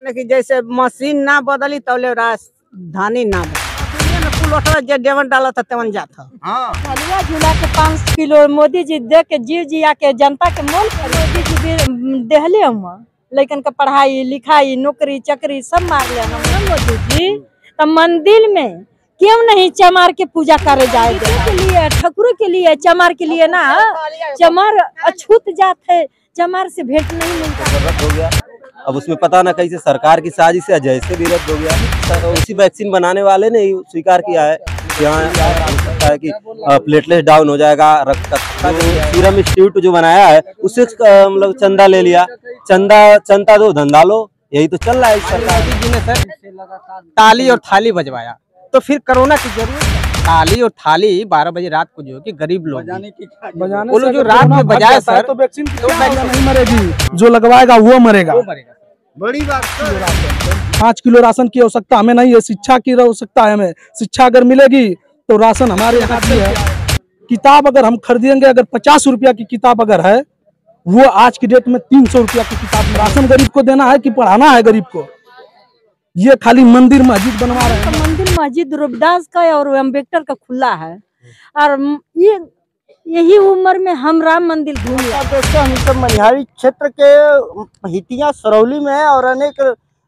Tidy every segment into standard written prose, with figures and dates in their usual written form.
लेकिन जैसे मशीन ना बदली तौले राजधानी ना बदली डेवन डाला था तेवन जाता। झलुआ झूला के 5 किलो मोदी जी दे के जीव जिया के जनता के मोल मोदी जी देहले हम लेकिन के पढ़ाई लिखाई नौकरी चकरी सब मार ले मोदी जी। तो मंदिर में क्यों नहीं चमार के पूजा करे जाए के लिए ठकुर के लिए चमार के लिए ना चमार अछूत जात है चमार से भेंट नहीं मिलता हो गया। अब उसमें पता ना कैसे सरकार की साजिश है जैसे भी रद्द हो गया। तो उसी वैक्सीन बनाने वाले ने स्वीकार किया है यहाँ कि प्लेटलेट डाउन हो जाएगा। रक्त सीरम इंस्टीट्यूट जो बनाया है उससे मतलब चंदा ले लिया। चंदा दो धंधा लो, यही तो चल रहा है। सरकार जी ने सर ताली और थाली बजवाया तो फिर कोरोना की जरूरत है। ताली और थाली 12 बजे रात को जो कि गरीब लोग वो लोग जो रात में बजाए सर तो वैक्सीन नहीं मरेगी, जो लगवाएगा वो मरेगा। बड़ी बात 5 किलो राशन की आवश्यकता हमें नहीं है, शिक्षा की आवश्यकता है हमें। शिक्षा अगर मिलेगी तो राशन हमारे यहाँ की है। किताब अगर हम खरीदेंगे, अगर 50 रुपया की किताब अगर है वो आज की डेट में 300 रुपया की किताब। राशन गरीब को देना है कि पढ़ाना है गरीब को? ये खाली मंदिर मस्जिद बनवा रहे हैं। तो मंदिर मस्जिद रविदास का और अम्बेडकर का खुला है और ये यही उम्र में हम राम मंदिर घूम रहे हैं। दोस्तों हम सब मनिहारी क्षेत्र के हितिया सरौली में है और अनेक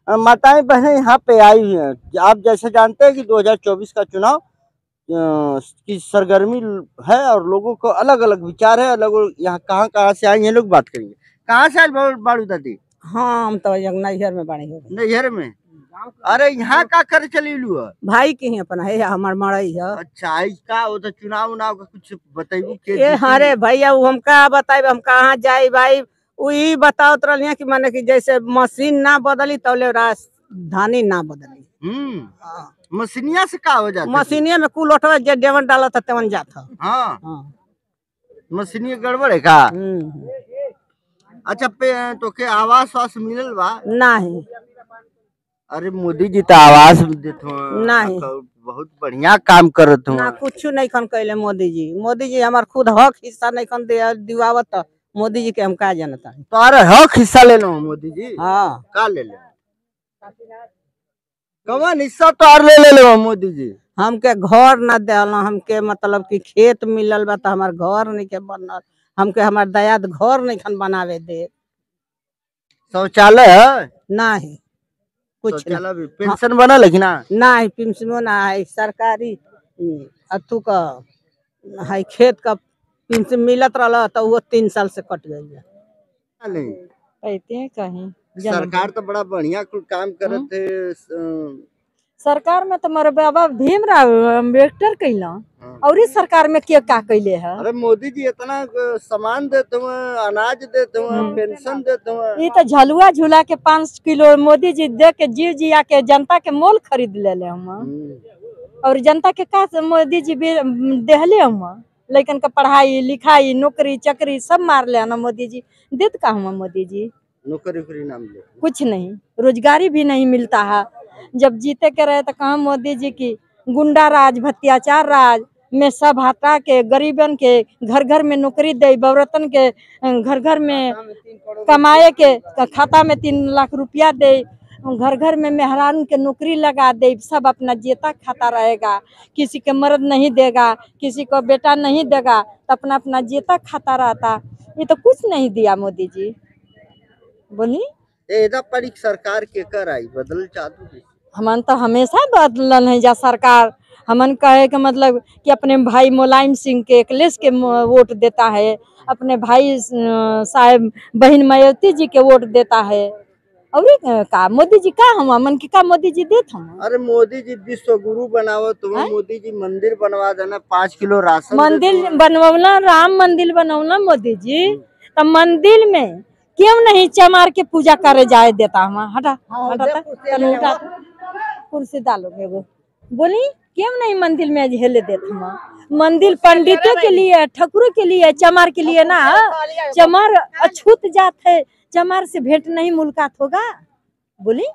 माताएं बहनें यहाँ पे आई हुई हैं। आप जैसे जानते हैं कि 2024 का चुनाव की सरगर्मी है और लोगों को अलग अलग विचार है। अलग यहाँ कहाँ से आई हैं लोग, बात करेंगे। कहाँ से आए बाड़ू दादी? हाँ हम तो नैहर में बने हो। नैहर में? अरे यहाँ का कर चली लू भाई के ही अपना है हमार मड़ई है। अच्छा इसका वो तो चुनाव उनाव का कुछ बताइबू के? अरे भैया वो हम का बताए, हम कहाँ जाए भाई? वही बताओ तो कि माने कि जैसे मशीन ना बदली तौले राजधानी ना बदली। मशीनिया से का हो जाता? मशीनिया में कुल उठवा डेवन डाला था तेवन जाता। हाँ मशीनिया गड़बड़ है का? अच्छा तो के आवास वास मिलल बा? नहीं। अरे मोदी जी तो आवास देत हो नहीं, बहुत बढ़िया काम करत हो ना कुछ नहीं खन कैले मोदी जी हमार खुद हक हिस्सा नहीं खन दिवावत। मोदी जी के हम का जानता है? तो अरे हक हिस्सा ले लो मोदी जी। हाँ का ले ले कवन हिस्सा तो और ले लो मोदी जी? हमके घर न दिल, हमके मतलब कि खेत मिलल बा तो हमार घर नहीं के बनल। हमके हमार दयाद घर नहीं खन बनावे दे। शौचालय है? नहीं कुछ नहीं। पेंशन बना लेकिन नहीं पेंशनो ना है सरकारी अथु का है। खेत का पेंशन मिलत रहा तो वो 3 साल से कट गई है। कहते हैं कहीं सरकार तो बड़ा बढ़िया काम करत है। सरकार में तो हमारे बाबा भीमराव अम्बेडकर कैला और इस सरकार में क्या कैले है? अरे मोदी जी इतना सामान देते हुए, अनाज देते हुए, पेंशन देते हुए। ये तो झलुआ झूला के 5 किलो मोदी जी दे के जीव जिया के जनता के मोल खरीद ले हम और जनता के का मोदी जी देहले हम लेकिन के पढ़ाई लिखाई नौकरी चकरी सब मार ले ना मोदी जी। देत का हम मोदी जी नौकरी नाम ले कुछ नहीं, रोजगारी भी नहीं मिलता है। जब जीते के रहे तो कहा मोदी जी की गुंडा राज भत्याचार राज में सब हटा के गरीबन के घर घर में नौकरी दे, बौरतन के घर घर में कमाए के खाता में 3 लाख रुपया दे, घर घर में मेहरान के नौकरी लगा दे। सब अपना जेता खाता रहेगा, किसी के मर्द नहीं देगा, किसी को बेटा नहीं देगा, तो अपना अपना जेता खाता रहता। ये तो कुछ नहीं दिया मोदी जी। बोली सरकार के कर आई बदल चाहती? हमन तो हमेशा बदलन है जा सरकार। हमन कहे के मतलब कि अपने भाई मुलायम सिंह के अखिलेश के वोट देता है, अपने भाई साहब बहन मायावती जी के वोट देता है। और का मोदी जी का हम मन की का मोदी जी देत हम? अरे मोदी जी विश्व गुरु बनावो तो मोदी जी मंदिर बनवा देना, 5 किलो राशन मंदिर बनवना, राम मंदिर बनवना मोदी जी। तो मंदिर में क्यों नहीं चमार के पूजा करे जाए देता हम? हटा हटा कुर्सी डालो एगो। बोली क्यों नहीं मंदिर में झेले देते हम? मंदिर पंडितों के लिए ठकुरों के लिए चमार के लिए ना। चमार अछूत जात है, चमार से भेंट नहीं मुलाकात होगा। बोली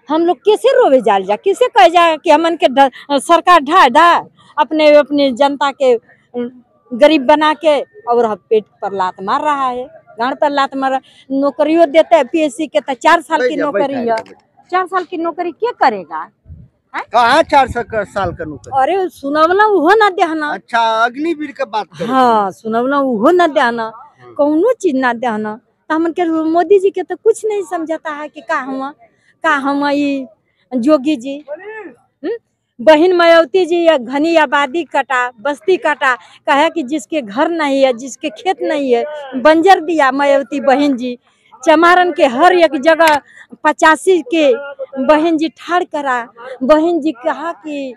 हम लोग कैसे रोवे जाल जा, किसे कह जा कि हमन के सरकार ढा अपने अपने जनता के गरीब बना के और पेट पर लात मार रहा है। गाड़ पर लात मारा। नौकरियों देते है PSC के तो 4 साल की नौकरी है, 4 साल की नौकरी क्या करेगा? कहाँ 4 साल का नौकरी? अरे सुनवला उहो न देहना। अच्छा, अग्निवीर के बात कर। हाँ, सुनवला उहो न देहना, कौनो चीज न देहना। तो हमन के मोदी जी के तो कुछ नहीं समझता है कि का हम ये जोगी जी, बहन मायावती जी या घनी आबादी कटा, बस्ती कटा, कहे कि जिसके घर नहीं है, जिसके खेत नहीं है, बंजर दिया मायावती बहन जी। चमारन के हर एक जगह 85 के बहन जी ठाड़ करा। बहन जी कहा कि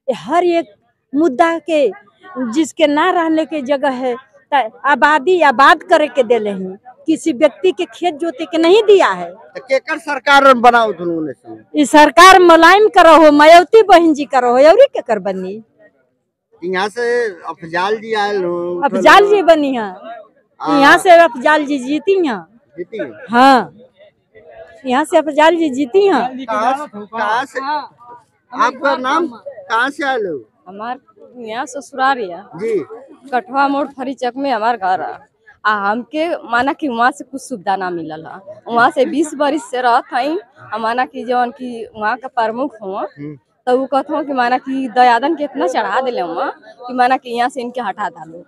हर एक मुद्दा के जिसके ना रहने के जगह है आबादी आबाद करे के दे हैं, किसी व्यक्ति के खेत जोते के नहीं दिया है। तो केकर सरकार बनाओ दुनू ने? इस सरकार मुलायम करो हो, मायावती बहन जी करो हो, और केकर बनी? यहाँ से अफजाल जी आए, अफजाल जी बनी है, यहाँ से अफजाल जी जीती हैं। हाँ, यहाँ से अफजाल जी जीती हैं। कहाँ से? आपका नाम कहाँ से आए लोग? हमार यहाँ ससुराल है जी, कठवा मोड़ फरीचक में हमार घर है। हमके माना कि वहाँ से कुछ सुविधा ना मिलल है। वहाँ से 20 बरिस से रहत हई। माना कि जौन की वहाँ का प्रमुख हुआ तो वो कहते हो कि माना कि दयादन के इतना चढ़ा दिले वहाँ कि माना कि यहाँ से इनके हटा डालो।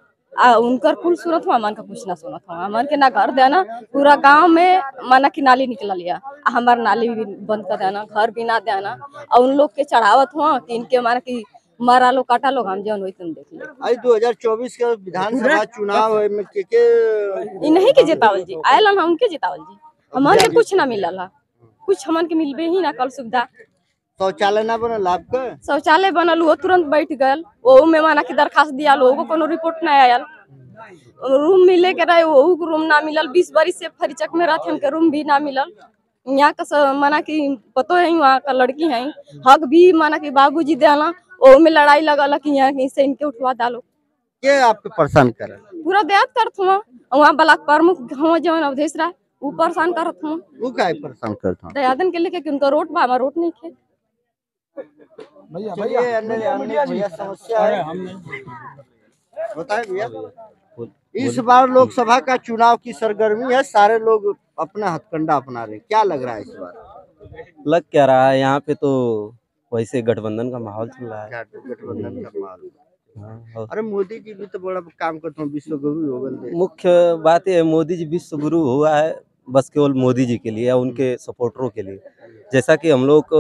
उनकर कुल सूरत हुआ, मन का कुछ ना सुनत हुआ। मन के ना घर देना, पूरा गांव में माना कि नाली निकल लिया, हमार नाली भी बंद कर देना, घर भी ना देना। और उन लोग के चढ़ावत हुआ कि इनके माना कि मारा लो काटा लो, हम जौन वैसे देख ले। आज 2024 के विधानसभा चुनाव में के नहीं के जितावल जी आयल, हम उनके जितावल जी। हमन के कुछ ना मिलल है, कुछ हमन के मिलबे ही ना कल सुविधा। शौचालय ना बनल आपका? शौचालय बनल, वो तुरंत बैठ गए। वो में माना कि दरखास्त दिया लो, वो कोनो रिपोर्ट ना आयल। रूम मिले के रहे, वो रूम ना मिलल। 20 बरिस से फरीचक में रहते, हमके रूम भी ना मिलल। यहाँ का माना कि पतो है वहाँ का लड़की है, हक भी माना कि बाबूजी देना, वो में लड़ाई लगल कि यहाँ से इनके उठवा डालो। के आपके परेशान कर? पूरा देहात करत हुआ, वहाँ ब्लॉक प्रमुख हुआ जौन अवधेश राय, वो परेशान करत हुआ। वो काहे परेशान करता? दयादन के लेके कि उनका रोड बा, हमारा रोड नहीं थे। भैया समस्या है, बताए भैया। इस बार लोकसभा का चुनाव की सरगर्मी है, सारे लोग अपना हथकंडा अपना रहे, क्या लग रहा है इस बार? लग क्या रहा है, यहाँ पे तो वैसे गठबंधन का माहौल चल रहा है। गठबंधन का माहौल। हाँ, अरे मोदी जी भी तो बड़ा काम करते हैं, विश्व गुरु हो गए। मुख्य बात है मोदी जी विश्व गुरु हुआ है बस केवल मोदी जी के लिए या उनके सपोर्टरों के लिए। जैसा कि हम लोग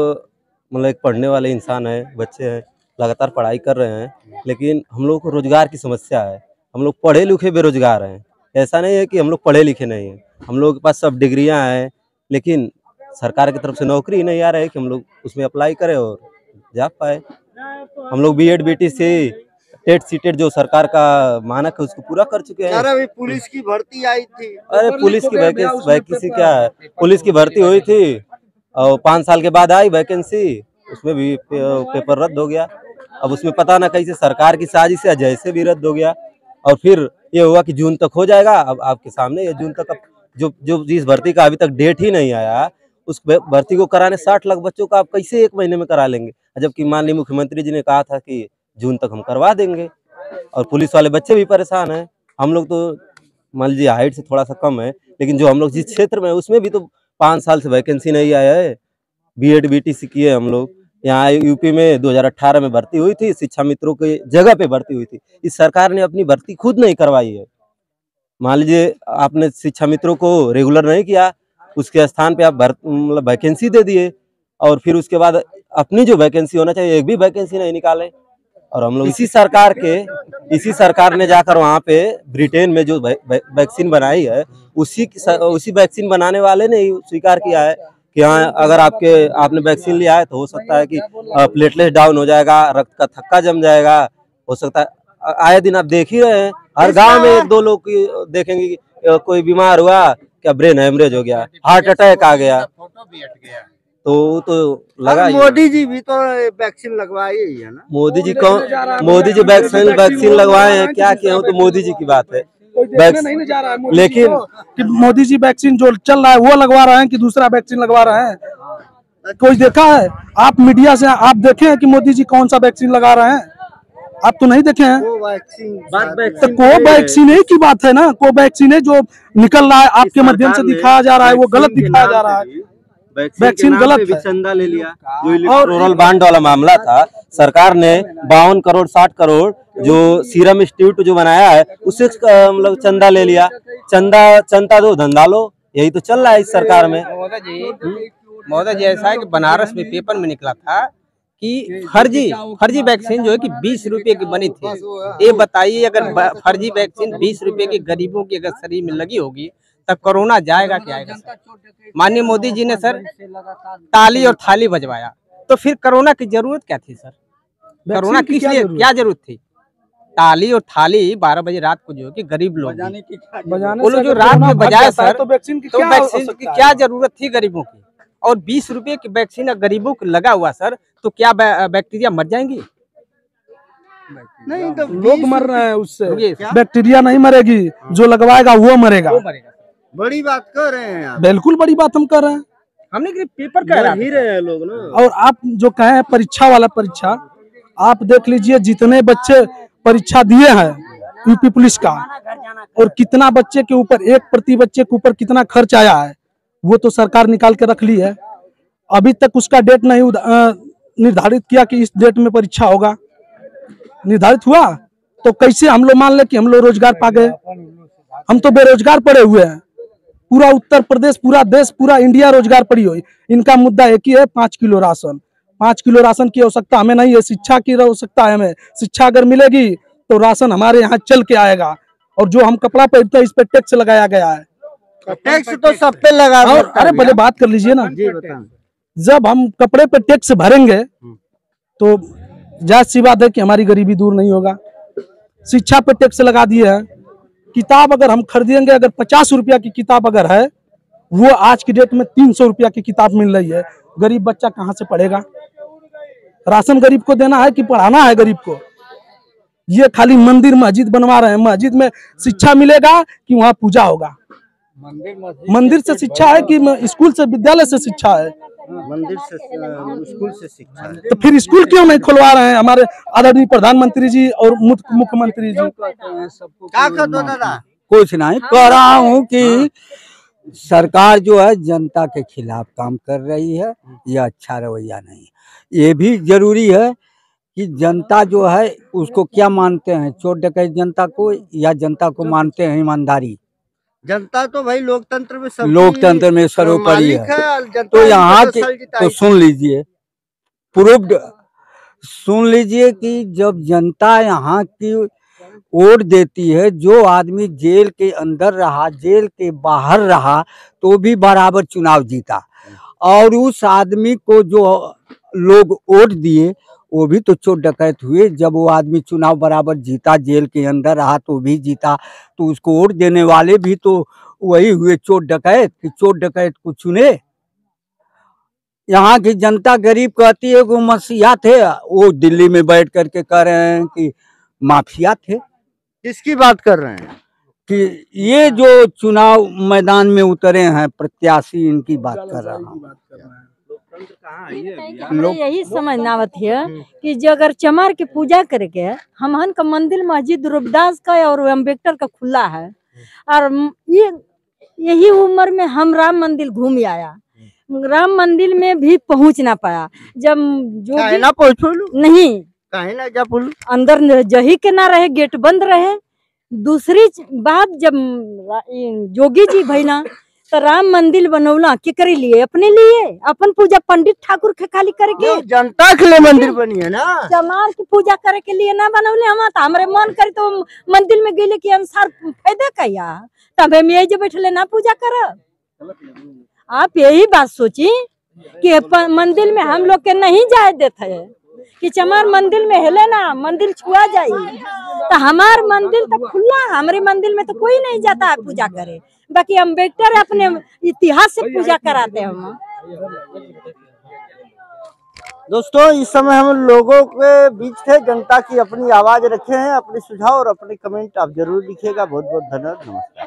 मतलब एक पढ़ने वाले इंसान है, बच्चे हैं, लगातार पढ़ाई कर रहे हैं, लेकिन हम लोग को रोजगार की समस्या है। हम लोग पढ़े लिखे बेरोजगार हैं। ऐसा नहीं है कि हम लोग पढ़े लिखे नहीं हैं, हम लोग के पास सब डिग्रियां हैं, लेकिन सरकार की तरफ से नौकरी नहीं आ रहा है कि हम लोग उसमें अप्लाई करें और जा पाए। हम लोग BEd BTC टेट सीटेट जो सरकार का मानक है उसको पूरा कर चुके हैं। अरे पुलिस की भर्ती आई थी। अरे पुलिस की वैकेंसी क्या है, पुलिस की भर्ती हुई थी और 5 साल के बाद आई वैकेंसी, उसमें भी पेपर रद्द हो गया। अब उसमें पता ना कैसे सरकार की साजिश से जैसे भी रद्द हो गया और फिर ये हुआ कि जून तक हो जाएगा। अब आपके सामने ये जून तक जो जिस भर्ती का अभी तक डेट ही नहीं आया, उस भर्ती को कराने 60 लाख बच्चों का आप कैसे 1 महीने में करा लेंगे? जबकि माननीय मुख्यमंत्री जी ने कहा था कि जून तक हम करवा देंगे। और पुलिस वाले बच्चे भी परेशान हैं। हम लोग तो मान लीजिए हाइट से थोड़ा सा कम है, लेकिन जो हम लोग जिस क्षेत्र में है उसमें भी तो 5 साल से वैकेंसी नहीं आया है। BEd BTC किए हम लोग। यहाँ यूपी में 2018 में भर्ती हुई थी, शिक्षा मित्रों की जगह पे भर्ती हुई थी। इस सरकार ने अपनी भर्ती खुद नहीं करवाई है। मान लीजिए आपने शिक्षा मित्रों को रेगुलर नहीं किया, उसके स्थान पे आप मतलब वैकेंसी दे दिए और फिर उसके बाद अपनी जो वैकेंसी होना चाहिए एक भी वैकेंसी नहीं निकाले। और हम लोग इसी सरकार ने जाकर वहाँ पे ब्रिटेन में जो वैक्सीन बनाई है, उसी वैक्सीन बनाने वाले ने स्वीकार किया है कि हाँ अगर आपने वैक्सीन लिया है तो हो सकता है कि प्लेटलेट डाउन हो जाएगा, रक्त का थक्का जम जाएगा, हो सकता है। आए दिन आप देख ही रहे हैं, हर गांव में 1-2 लोग देखेंगे कि कोई बीमार हुआ, क्या ब्रेन हेमरेज हो गया, हार्ट अटैक आ गया, तो लगा। मोदी जी भी तो वैक्सीन लगवाई है ना? मोदी जी वैक्सीन लगवाए हैं, क्या किए हो तो मोदी जी की बात है। नहीं जा रहा है लेकिन कि मोदी जी वैक्सीन जो चल रहा है वो लगवा रहे हैं कि दूसरा वैक्सीन लगवा रहे हैं? कोई देखा है? आप मीडिया से आप देखे हैं कि मोदी जी कौन सा वैक्सीन लगा रहे हैं? आप तो नहीं देखे हैं। तो कोवैक्सीन की बात है ना, कोवैक्सीन जो निकल रहा है आपके माध्यम से दिखाया जा रहा है वो गलत दिखाया जा रहा है, वैक्सीन गलत है। चंदा ले लिया। जो इलेक्टोरल बॉन्ड वाला मामला था, सरकार ने 52 करोड़ 60 करोड़ जो सीरम इंस्टीट्यूट जो बनाया है उससे मतलब चंदा ले लिया। चंदा दो धंधा लो, यही तो चल रहा है इस सरकार में। महोदय जी ऐसा है कि बनारस में पेपर में निकला था कि फर्जी वैक्सीन जो है कि 20 रुपए की बनी थी। ये बताइए अगर फर्जी वैक्सीन 20 रुपए की गरीबों की अगर शरीर में लगी होगी तब कोरोना जाएगा क्या आएगा। माननीय मोदी जी ने सर ताली और थाली बजवाया, तो फिर कोरोना की जरूरत क्या थी सर? कोरोना किस लिए, क्या जरूरत थी? ताली और थाली 12 बजे रात को जो कि गरीब लोग वो लोग जो रात में बजाए सर, तो वैक्सीन की क्या जरूरत थी गरीबों की? और 20 रुपए की वैक्सीन गरीबों को लगा हुआ सर, तो क्या बैक्टीरिया मर जाएंगी? नहीं, तो लोग मर रहे हैं उससे, बैक्टीरिया नहीं मरेगी, जो लगवाएगा वो मरेगा। बड़ी बात कर रहे हैं, बिल्कुल बड़ी बात हम कर रहे हैं। हमने पेपर कह रहे हैं लोग ना। और आप जो कहे परीक्षा वाला परीक्षा, आप देख लीजिए जितने बच्चे परीक्षा दिए हैं यूपी पुलिस का, और कितना बच्चे के ऊपर, एक प्रति बच्चे के ऊपर कितना खर्च आया है वो तो सरकार निकाल के रख ली है। अभी तक उसका डेट नहीं निर्धारित किया कि इस डेट में परीक्षा होगा। निर्धारित हुआ तो कैसे हम लोग मान ले कि हम लोग रोजगार पा गए? हम तो बेरोजगार पड़े हुए हैं। पूरा उत्तर प्रदेश, पूरा देश, पूरा इंडिया रोजगार पड़ी हुई। इनका मुद्दा एक ही है, 5 किलो राशन। 5 किलो राशन की आवश्यकता हमें नहीं है, शिक्षा की आवश्यकता है हमें। शिक्षा अगर मिलेगी तो राशन हमारे यहाँ चल के आएगा। और जो हम कपड़ा पहनते हैं इस पे टैक्स लगाया गया है। टैक्स तो सब पे लगा। अरे पहले बात कर लीजिए ना, जब हम कपड़े पे टैक्स भरेंगे तो जायज सी बात है कि हमारी गरीबी दूर नहीं होगा। शिक्षा पे टैक्स लगा दिए हैं। किताब अगर हम खरीदेंगे, अगर 50 रुपया की किताब अगर है, वो आज की डेट में 300 रुपया की किताब मिल रही है। गरीब बच्चा कहाँ से पढ़ेगा? राशन गरीब को देना है कि पढ़ाना है गरीब को? ये खाली मंदिर मस्जिद बनवा रहे हैं। मस्जिद में शिक्षा मिलेगा कि वहाँ पूजा होगा? मंदिर से शिक्षा है कि स्कूल से, विद्यालय से शिक्षा है? मंदिर से, स्कूल से शिक्षा है। तो फिर स्कूल क्यों नहीं खुलवा रहे हैं हमारे आदरणीय प्रधानमंत्री जी और मुख्यमंत्री जी? क्या कहते हो दादा? कुछ नहीं कह रहा हूँ कि सरकार जो है जनता के खिलाफ काम कर रही है, यह अच्छा रवैया नहीं है। ये भी जरूरी है कि जनता जो है उसको क्या मानते हैं, चोर डकैत जनता को, या जनता को मानते हैं ईमानदारी? जनता तो भाई लोकतंत्र में सर्वोपरि है। तो यहाँ के तो सुन लीजिए, प्रूव्ड सुन लीजिए कि जब जनता यहाँ की वोट देती है, जो आदमी जेल के अंदर रहा, जेल के बाहर रहा, तो भी बराबर चुनाव जीता। और उस आदमी को जो लोग वोट दिए वो भी तो चोर डकैत हुए। जब वो आदमी चुनाव बराबर जीता, जेल के अंदर रहा तो भी जीता, तो उसको वोट देने वाले भी तो वही हुए चोर डकैत कि चोर डकैत को चुने। यहाँ की जनता गरीब कहती है वो मसीहा थे, वो दिल्ली में बैठ करके कह रहे हैं कि माफिया थे। किसकी बात कर रहे हैं? कि ये जो चुनाव मैदान में उतरे हैं प्रत्याशी, इनकी बात कर रहा हूँ। यही समझना है कि जो अगर चमार के पूजा करके हमहन का मंदिर मस्जिद रविदास का और अम्बेडकर का खुला है, और ये यही उम्र में हम राम मंदिर घूम आया, राम मंदिर में भी पहुंच ना पाया। जब जो नहीं अंदर जही के ना रहे, गेट बंद रहे। दूसरी बात, जब जोगी जी भैना तो राम मंदिर बनौला के करे लिए, अपने लिए, अपन पूजा पंडित ठाकुर के खाली करके जनता के लिए मंदिर बनी है ना, चमार की पूजा करे के लिए ना बनौले। हम तो हमारे मन करे तो मंदिर में गए के अनुसार फायदा क्या, तब हम यही जो बैठले ना पूजा कर। आप यही बात सोची कि मंदिर में हम लोग के नहीं जाए देते है कि चमार मंदिर में हिले ना, मंदिर छुआ जाए। तो हमार मंदिर तो खुला, हमारे मंदिर में तो कोई नहीं जाता है पूजा करे। बाकी अम्बेडकर अपने इतिहास से पूजा कराते हैं हम। दोस्तों, इस समय हम लोगों के बीच थे, जनता की अपनी आवाज रखे हैं। अपने सुझाव और अपने कमेंट आप जरूर लिखिएगा। बहुत बहुत धन्यवाद, नमस्कार।